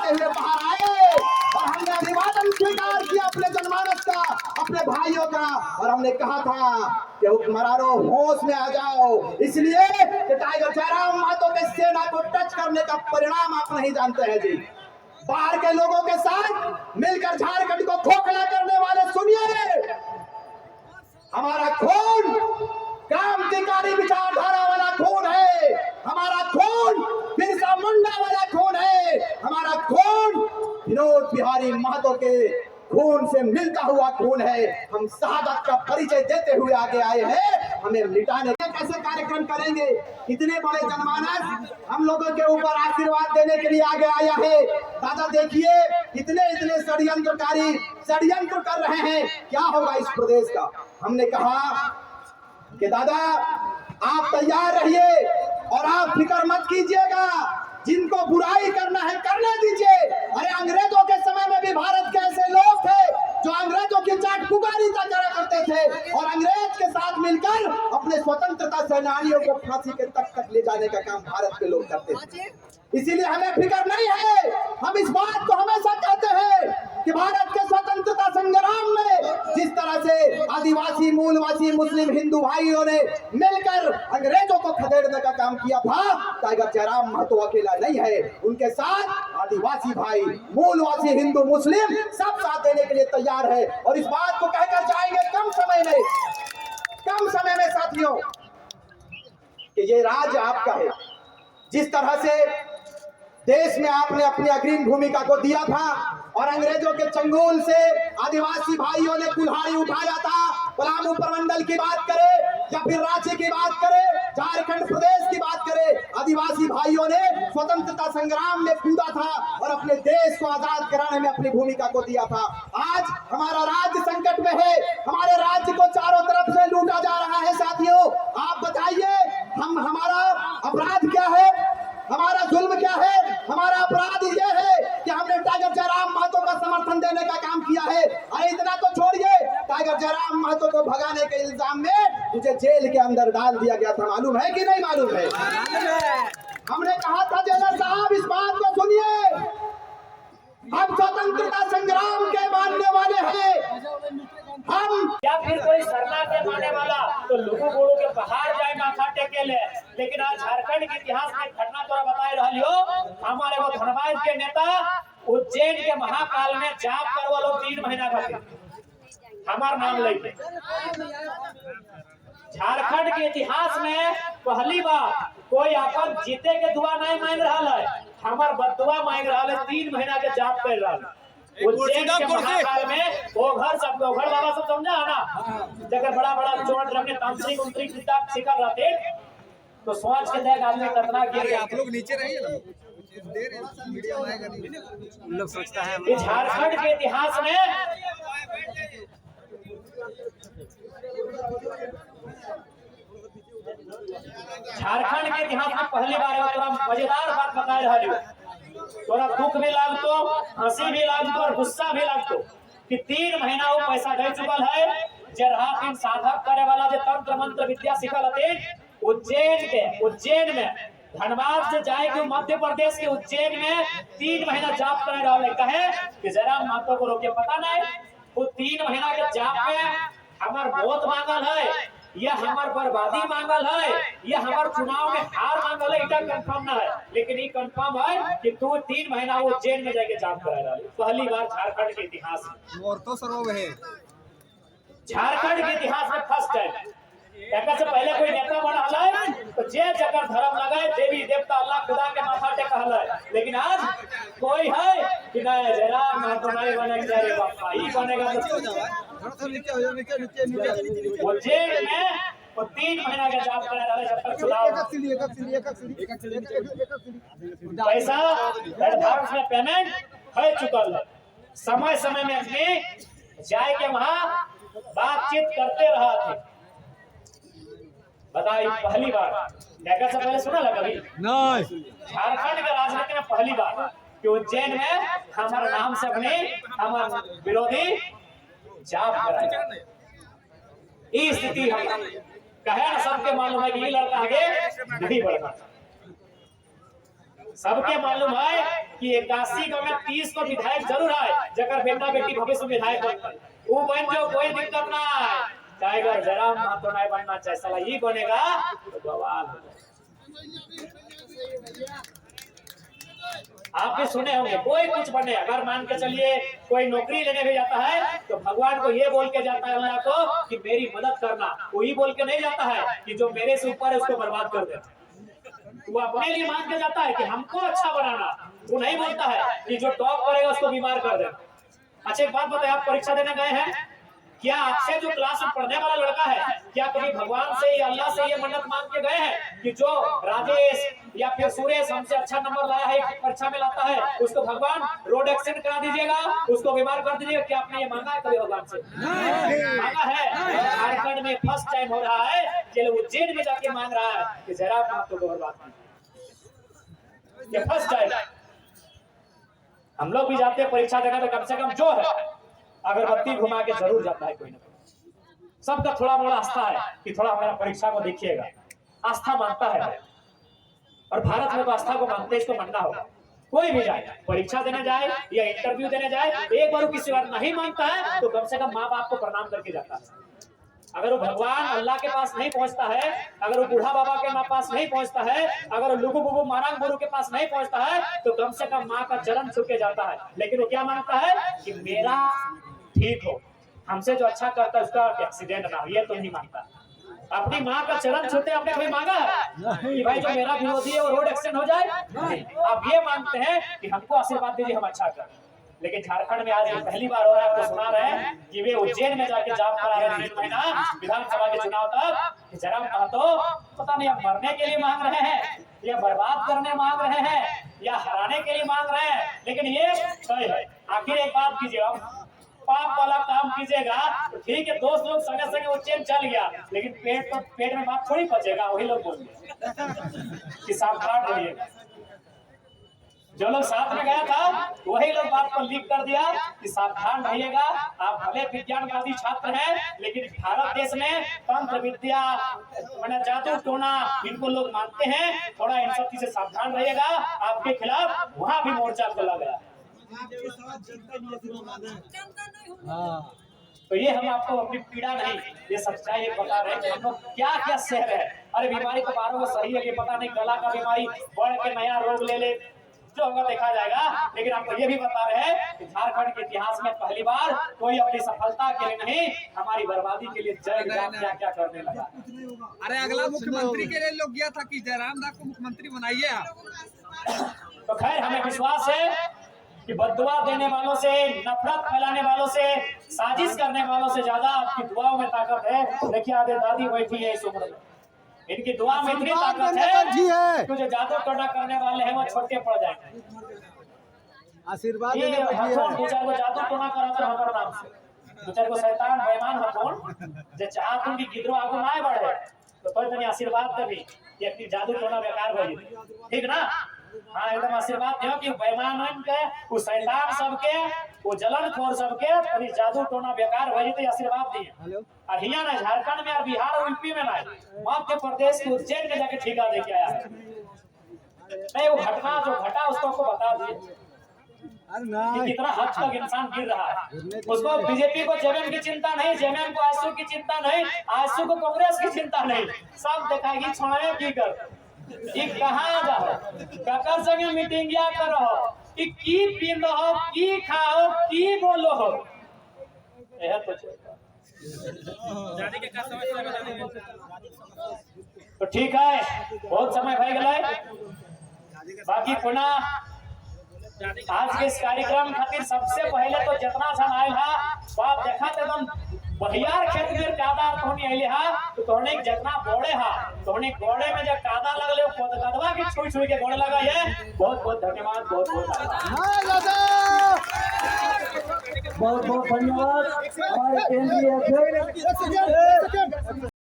करते हुए बाहर आए और हमने अभिवादन स्वीकार किया अपने जनमानस का, अपने भाइयों का, और हमने कहा था कि हुक्मरानों होश में आ जाओ, इसलिए कि टाइगर जयराम महतो के सेना को टच करने का परिणाम आप नहीं जानते हैं जी। बाहर के लोगों के साथ मिलकर झारखंड को खोखला करने वाले सुनिए, हमारा खून क्रांतिकारी विचारधारा वाला खून है, हमारा खून बिरसा मुंडा वाला खून है, हमारा खून विनोद बिहारी महतो के खून से मिलता हुआ खून है। हम शहादत का परिचय देते हुए आगे आए हैं, हमें मिटाने के कैसे कार्यक्रम करेंगे। इतने बड़े जनमानस हम लोगों के ऊपर आशीर्वाद देने के लिए आगे आया है। दादा देखिए, इतने इतने षड्यंत्रकारी षड्यंत्र कर रहे हैं, क्या होगा इस प्रदेश का। हमने कहा कि दादा आप तैयार रहिए और आप फिक्र मत कीजिएगा, जिनको बुराई करना है करने दीजिए। अरे अंग्रेजों के समय में भी भारत के ऐसे लोग थे जो अंग्रेजों की चाट पुकारिता करा करते थे और अंग्रेज के साथ मिलकर अपने स्वतंत्रता सेनानियों को फांसी के तक ले जाने का काम भारत के लोग करते थे। इसीलिए हमें फिक्र नहीं है। हम इस बात को हमेशा कहते हैं कि भारत के स्वतंत्रता संग्राम में जिस तरह से आदिवासी मूलवासी मुस्लिम हिंदू भाइयों ने मिलकर अंग्रेजों को खदेड़ने का काम किया था, टाइगर जयराम महतो अकेला नहीं है, उनके साथ आदिवासी भाई मूलवासी हिंदू मुस्लिम सब साथ देने के लिए तैयार है। और इस बात को कहकर जाएंगे कम समय में साथियों कि ये राज्य आपका है। जिस तरह से देश में आपने अपनी अग्रिम भूमिका को दिया था और अंग्रेजों के चंगुल से आदिवासी भाइयों ने कुल्हाड़ी उठाया था, पलामू प्रमंडल की बात करें या फिर रांची की बात करें, झारखंड प्रदेश की बात करें, आदिवासी भाइयों ने स्वतंत्रता संग्राम में कूदा था और अपने देश को आजाद कराने में अपनी भूमिका को दिया था। आज हमारा राज्य संकट में है, हमारे राज्य को चारों तरफ से लूटा जा रहा है। साथियों आप बताइए, हमारा अपराध क्या है, हमारा जुल्म क्या है। हमारा अपराध ये है कि हमने टाइगर जयराम महतो का समर्थन देने का काम किया है। अरे इतना तो छोड़िए, टाइगर जयराम महतो को भगाने के इल्जाम में मुझे जेल के अंदर डाल दिया गया था, मालूम है कि नहीं मालूम है। हमने कहा था जेलर साहब इस बात को सुनिए, हम स्वतंत्रता संग्राम के मानने वाले हैं, हम या फिर कोई सरना के माने वाला तो लोगों बोलो के बाहर जाए माथा टेके ले। लेकिन आज झारखंड के इतिहास में घटना तोरा बताए रही हो, हमारे वो धनबाद के नेता उज्जैन के महाकाल में जाप करवा लो 3 महीना का हमार नाम लेके। झारखंड के इतिहास में पहली बार कोई अपन जीते के दुआ नहीं मांग रहा है, हमार बदुआ मांग रहा है, 3 महीना के जाप कर रहा है। उज्जैन के महाकाल में वो घर सब घर बाबा सब समझा है ना, जगह बड़ा बड़ा चोट रखने तांत्रिक उंत्रिक विद्या सिखल रहते, तो सोच के देख आदमी कितना गिर। आप लोग नीचे रहिए ना, मीडिया आएगा नहीं, लोग सोचता है झारखंड के इतिहास में पहली बार थोड़ा मजेदार बात बता रहा हूँ, थोड़ा दुख भी लागतो, हंसी भी लागतो और गुस्सा भी लागतो कि 3 महीना वो पैसा दे चुकल है। जरहातीन साधक करे वाला जो तंत्र मंत्र विद्या सिखल हते उज्जैन में धनबाद से जाए कि मध्य प्रदेश के उज्जैन में 3 महीना जाप करे रहे। कहे कि जयराम महतो को रोके पता नहीं, वो 3 महीना के जाप में हमार मौत मांगल है, यह हमार बर्बादी मांगल है, यह हमार चुनाव में हार मांगल है, इतना कंफर्म ना है। लेकिन ये कंफर्म है कि तू 3 महीना वो जेल में जाके जाप करा रहा है। पहली बार झारखंड के इतिहास में, और तो सरोव है झारखंड के इतिहास में फर्स्ट टाइम। एक से पहले कोई नेता बना है तो जे जगह धर्म लगाए, देवी देवता अल्लाह खुदा के माथा टेका है। लेकिन आज कोई है कि नहीं जयराम महतो नहीं बनेगा, रे बापा ही बनेगा। वो जेल में वो 3 महीना का जाप करा रहा है जब तक चुनाव पैसा एडवांस में पेमेंट हो चुकल है। समय समय में अपने जाए के वहां बातचीत करते रहा थे। बताइए पहली बार देखा से पहले सुना लगा कभी नहीं, झारखंड के राजनीति में पहली बार कि उज्जैन में हमारे नाम से अपने हमारे विरोधी जाप कराए। ये स्थिति हम कहे ना, सबके मालूम है कि ये लड़का आगे नहीं बढ़ पाता। सबके मालूम है कि 81 गांव में 30 को विधायक जरूर है, जकर बेटा बेटी भविष्य में विधायक बनते, वो बन जो कोई दिक्कत ना है। टाइगर जयराम महतो नहीं बनना चाहिए, साला ये बनेगा तो बवाल हो जाएगा। आप भी सुने होंगे कोई कुछ बने, अगर मान के चलिए कोई नौकरी लेने भी जाता है तो भगवान को ये बोल के जाता है अल्लाह को कि मेरी मदद करना, वो ही बोल के नहीं जाता है कि जो मेरे से ऊपर है उसको बर्बाद कर दे। वो अपने लिए मांग के जाता है कि हमको अच्छा बनाना, वो नहीं बोलता है कि जो टॉप करेगा उसको बीमार कर देना। अच्छा एक बात बताइए, आप परीक्षा देने गए हैं, क्या आपसे जो क्लास में पढ़ने वाला लड़का है, क्या कभी भगवान से या अल्लाह से ये मन्नत मांग के गए हैं कि जो राजेश या फिर सुरेश हमसे अच्छा नंबर लाया है परीक्षा में लाता है उसको भगवान रोड एक्सीडेंट करा दीजिएगा, उसको बीमार कर दीजिएगा? क्या आपने ये मांगा है कभी भगवान से? मांगा है? झारखंड में फर्स्ट टाइम हो रहा है कि उज्जैन में जाके मांग रहा है कि जयराम महतो को बर्बाद कीजिए, फर्स्ट टाइम। हम लोग भी जाते हैं परीक्षा देने में, कम से कम जो है अगरबत्ती घुमा के जरूर जाता है कोई ना कोई। सबका थोड़ा मोड़ा आस्था है कि थोड़ा हमारा परीक्षा को देखिएगा, आस्था मानता है। और भारत में तो आस्था को मानते हैं, इसको मानना होगा। कोई भी जाए परीक्षा देने जाए या इंटरव्यू देने जाए, एक बार किसी बार नहीं मानता है तो कम से कम माँ बाप को प्रणाम करके जाता है। अगर वो भगवान अल्लाह के पास नहीं पहुंचता है, अगर वो बूढ़ा बाबा के पास नहीं पहुंचता है, अगर वो लुगु बुबु मारांग गुरु के पास नहीं पहुंचता है तो कम से कम माँ का चरण छू के जाता है। लेकिन वो क्या मांगता है कि मेरा ठीक हो, हमसे जो अच्छा करता है उसका एक्सीडेंट ना हो, ये तो नहीं मांगता। अपनी माँ का चरण छूते आपने कभी मांगा है कि भाई जो मेरा विरोधी है वो रोड एक्सीडेंट हो जाए? आप ये मांगते हैं कि हमको आशीर्वाद दीजिए, हम अच्छा करें। लेकिन झारखंड में आज पहली बार हो रहा है, आपको सुना रहे हैं कि वे उज्जैन में जाके जॉब करा रहे हैं 3 महीना विधानसभा के चुनाव तक। जयराम महतो पता नहीं अब मरने के लिए मांग रहे हैं या बर्बाद करने मांग रहे हैं या हराने के लिए मांग रहे हैं, लेकिन ये तय है। आखिर एक बात कीजिए, आप पाप वाला काम कीजिएगा तो ठीक है, दोस्त लोग संगे संगे उज्जैन चल गया, लेकिन पेट में बात थोड़ी बचेगा। वही लोग बोलेंगे कि सावधान रहिएगा। जो लोग साथ में गया था वही लोग बात को लीक कर दिया कि सावधान रहिएगा। आप भले विज्ञानवादी छात्र हैं, लेकिन भारत देश में तंत्र विद्या मैंने जादू टोना इनको लोग मानते हैं, थोड़ा इन सब चीजें सावधान रहिएगा। आपके खिलाफ वहां भी मोर्चा खोला गया। तो ये हम आपको अपनी पीड़ा नहीं, ये सच्चाई ये बता रहे हैं कि हम लोग क्या क्या सह रहे हैं। अरे बीमारी तो बारों में सही है, ये पता नहीं गला का बीमारी बढ़ के नया रोग ले ले, जो होगा देखा जाएगा। लेकिन आपको ये भी बता रहे हैं कि झारखंड के इतिहास में पहली बार कोई अपनी सफलता के लिए नहीं, हमारी बर्बादी के लिए क्या क्या करने लगा। अरे अगला मुख्यमंत्री के लिए लोग गया था कि जयराम दा को मुख्यमंत्री बनाइए आप। तो खैर हमें विश्वास है कि बद्दुआ देने वालों से, नफरत फैलाने वालों से, साजिश करने वालों से ज्यादा आपकी दुआओं में ताकत है। देखिए आधे दादी बैठी है इस उम्र में, इनकी दुआ में इतनी ताकत है कि जो जादू टोना करने वाले हैं वो छोटे पड़ जाएंगे। आशीर्वाद दो चार को जादू टोना कराते हमारे नाम से, दो चार को शैतान बेईमान हकोन जे चाहत उनकी गिद्रो आगू ना बढ़े तो कोई तनी आशीर्वाद देबी कि अपनी जादू टोना बेकार हो जाए, ठीक ना? हाँ एकदम आशीर्वाद दियो कि बेईमानन के, वो शैतान सबके, वो जलनखोर सबके तनी जादू टोना बेकार हो जाए, आशीर्वाद दिए। और हिया ना झारखंड में और बिहार और यूपी में ना, मध्य प्रदेश के उज्जैन में जाके ठेका देके आया है। नहीं वो घटना जो घटा उसको आपको बता दिए कि कितना हद तक इंसान गिर रहा है। उसको बीजेपी को जेएमएम की चिंता नहीं, जेएमएम को आजसू की चिंता नहीं, आजसू को कांग्रेस की चिंता नहीं, सब देखाएगी छोड़े की कर कहाँ जाओ काका संगे मीटिंग या करो की पीनो हो की खाओ की बोलो हो, यह तो तो ठीक है, बहुत समय भय गए। बाकी पुनः आज के इस कार्यक्रम खातिर सबसे पहले तो जितना सन आयल हा बात देखा एकदम बहियार खेत में कादा तोहनी आइले हा तो तोहने जितना बोड़े हा तोहने गोड़े में जब कादा लगले कदवा के छुई छुई के गोड़े लगा है। बहुत बहुत धन्यवाद, बहुत बहुत धन्यवाद हमारे केंद्रीय अध्यक्ष।